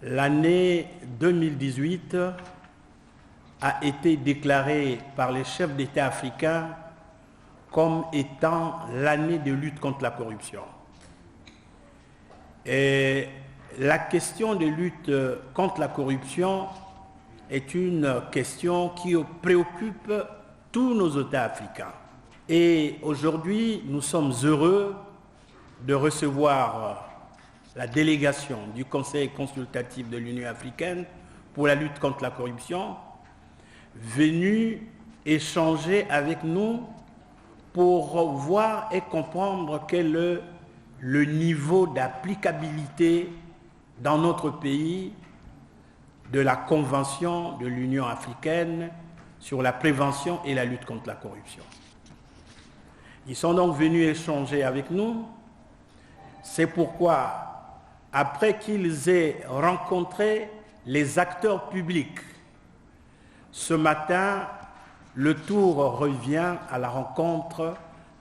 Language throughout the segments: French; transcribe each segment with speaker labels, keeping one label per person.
Speaker 1: L'année 2018 a été déclarée par les chefs d'État africains comme étant l'année de lutte contre la corruption. Et la question de lutte contre la corruption est une question qui préoccupe tous nos États africains. Et aujourd'hui, nous sommes heureux de recevoir la délégation du Conseil consultatif de l'Union africaine pour la lutte contre la corruption, venue échanger avec nous pour voir et comprendre quel est le niveau d'applicabilité dans notre pays de la Convention de l'Union africaine sur la prévention et la lutte contre la corruption. Ils sont donc venus échanger avec nous. C'est pourquoi, après qu'ils aient rencontré les acteurs publics, ce matin, le tour revient à la rencontre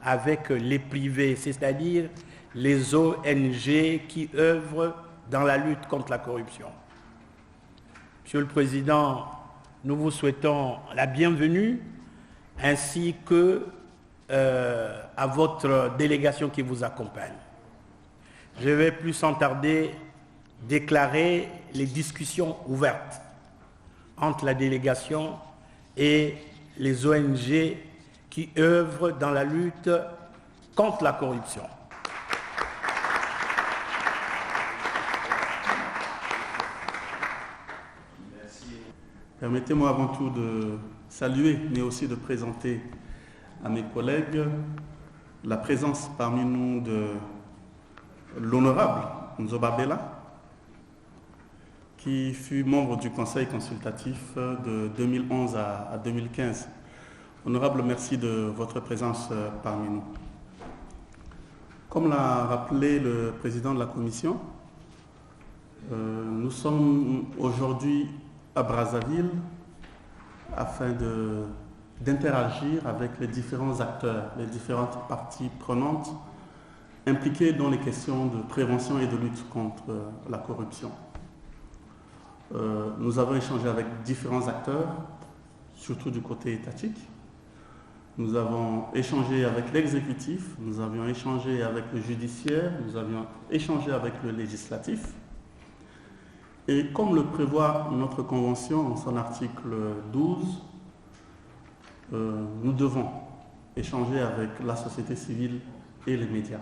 Speaker 1: avec les privés, c'est-à-dire les ONG qui œuvrent dans la lutte contre la corruption. Monsieur le Président, nous vous souhaitons la bienvenue, ainsi que à votre délégation qui vous accompagne. Je vais plus sans tarder déclarer les discussions ouvertes entre la délégation et les ONG qui œuvrent dans la lutte contre la corruption.
Speaker 2: Merci. Permettez-moi avant tout de saluer, mais aussi de présenter à mes collègues la présence parmi nous de l'honorable Nzoba Bella, qui fut membre du Conseil consultatif de 2011 à 2015. Honorable, merci de votre présence parmi nous. Comme l'a rappelé le président de la Commission, nous sommes aujourd'hui à Brazzaville afin d'interagir avec les différents acteurs, les différentes parties prenantes impliquées dans les questions de prévention et de lutte contre la corruption. Nous avons échangé avec différents acteurs, surtout du côté étatique. Nous avons échangé avec l'exécutif, nous avions échangé avec le judiciaire, nous avions échangé avec le législatif. Et comme le prévoit notre convention en son article 12, nous devons échanger avec la société civile et les médias.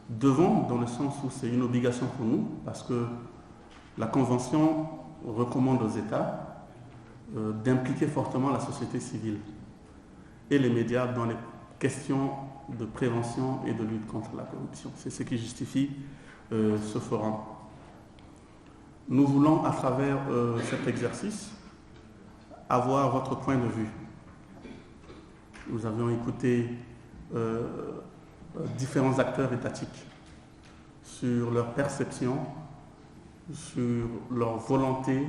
Speaker 2: Devons, dans le sens où c'est une obligation pour nous, parce que la Convention recommande aux États d'impliquer fortement la société civile et les médias dans les questions de prévention et de lutte contre la corruption. C'est ce qui justifie ce forum. Nous voulons, à travers cet exercice, avoir votre point de vue. Nous avions écouté différents acteurs étatiques sur leur perception, sur leur volonté,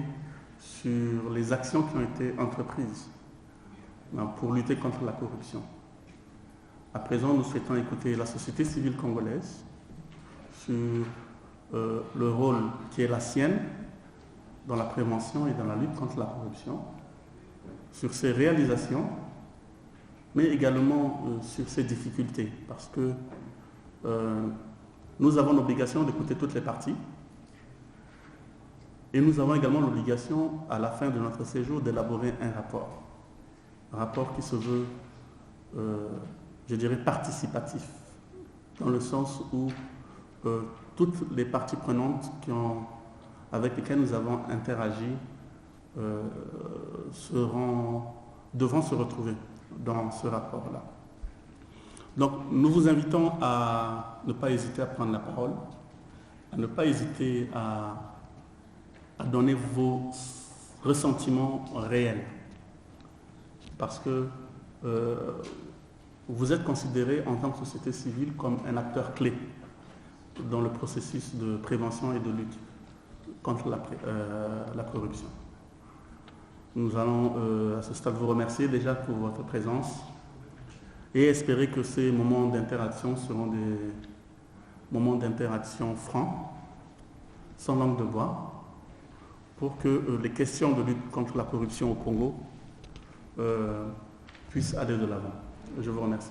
Speaker 2: sur les actions qui ont été entreprises pour lutter contre la corruption. À présent, nous souhaitons écouter la société civile congolaise sur le rôle qui est la sienne dans la prévention et dans la lutte contre la corruption, sur ses réalisations, mais également sur ses difficultés, parce que nous avons l'obligation d'écouter toutes les parties. Et nous avons également l'obligation, à la fin de notre séjour, d'élaborer un rapport qui se veut, je dirais, participatif, dans le sens où toutes les parties prenantes avec lesquelles nous avons interagi devront se retrouver dans ce rapport-là. Donc, nous vous invitons à ne pas hésiter à prendre la parole, à ne pas hésiter à donner vos ressentiments réels, parce que vous êtes considérés en tant que société civile comme un acteur clé dans le processus de prévention et de lutte contre la corruption. Nous allons à ce stade vous remercier déjà pour votre présence et espérer que ces moments d'interaction seront des moments d'interaction francs sans langue de bois, pour que les questions de lutte contre la corruption au Congo puissent aller de l'avant. Je vous remercie.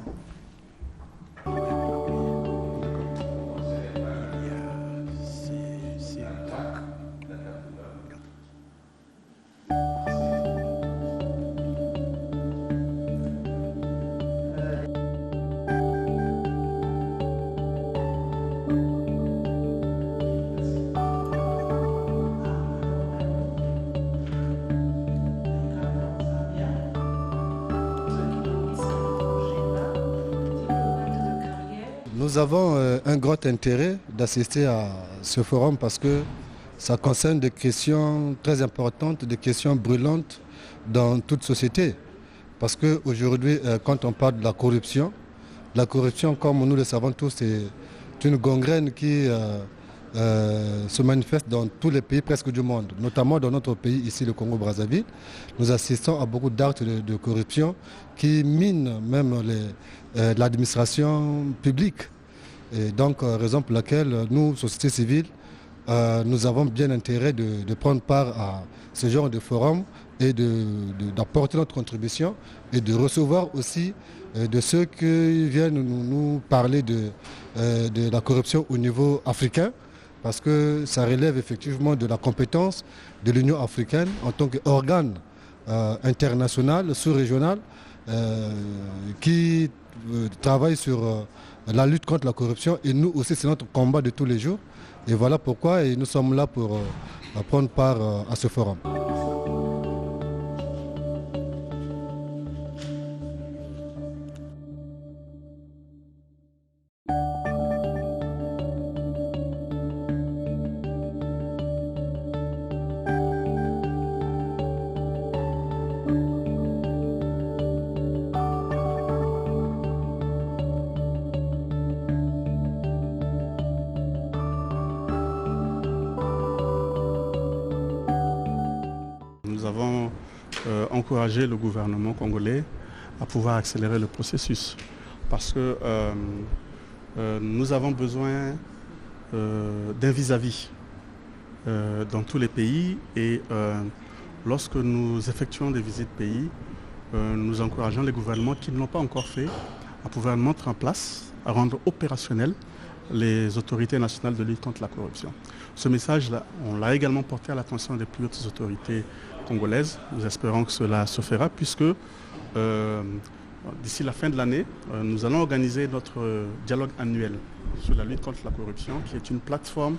Speaker 3: Nous avons un grand intérêt d'assister à ce forum parce que ça concerne des questions très importantes, des questions brûlantes dans toute société. Parce qu'aujourd'hui, quand on parle de la corruption, comme nous le savons tous, c'est une gangrène qui se manifeste dans tous les pays presque du monde, notamment dans notre pays, ici le Congo-Brazzaville. Nous assistons à beaucoup d'actes de corruption qui minent même l'administration publique. Et donc, raison pour laquelle nous, société civile, nous avons bien intérêt de prendre part à ce genre de forum et d'apporter notre contribution et de recevoir aussi de ceux qui viennent nous parler de la corruption au niveau africain, parce que ça relève effectivement de la compétence de l'Union africaine en tant qu'organe international, sous-régional, qui travaille sur la lutte contre la corruption. Et nous aussi, c'est notre combat de tous les jours. Et voilà pourquoi nous sommes là pour prendre part à ce forum.
Speaker 2: Nous avons encouragé le gouvernement congolais à pouvoir accélérer le processus parce que nous avons besoin d'un vis-à-vis dans tous les pays et lorsque nous effectuons des visites pays, nous encourageons les gouvernements qui ne l'ont pas encore fait à pouvoir mettre en place, à rendre opérationnel les autorités nationales de lutte contre la corruption. Ce message-là, on l'a également porté à l'attention des plus hautes autorités congolaises. Nous espérons que cela se fera puisque d'ici la fin de l'année, nous allons organiser notre dialogue annuel sur la lutte contre la corruption, qui est une plateforme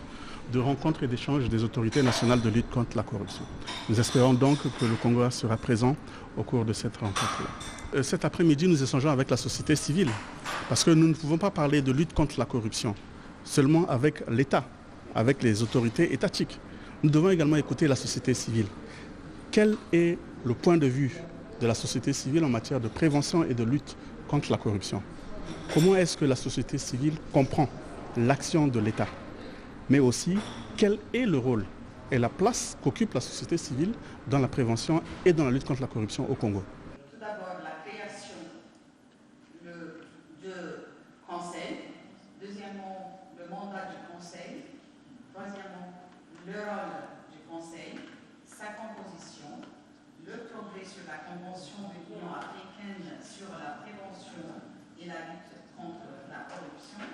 Speaker 2: de rencontres et d'échanges des autorités nationales de lutte contre la corruption. Nous espérons donc que le Congo sera présent au cours de cette rencontre-là. Cet après-midi, nous échangeons avec la société civile, parce que nous ne pouvons pas parler de lutte contre la corruption seulement avec l'État, avec les autorités étatiques. Nous devons également écouter la société civile. Quel est le point de vue de la société civile en matière de prévention et de lutte contre la corruption? Comment est-ce que la société civile comprend l'action de l'État? Mais aussi, quel est le rôle et la place qu'occupe la société civile dans la prévention et dans la lutte contre la corruption au Congo?
Speaker 4: Tout d'abord, la création de conseil. Deuxièmement, le mandat du conseil. Troisièmement, le rôle du conseil. Sa composition. Le progrès sur la Convention de l'Union africaine sur la prévention et la lutte contre la corruption.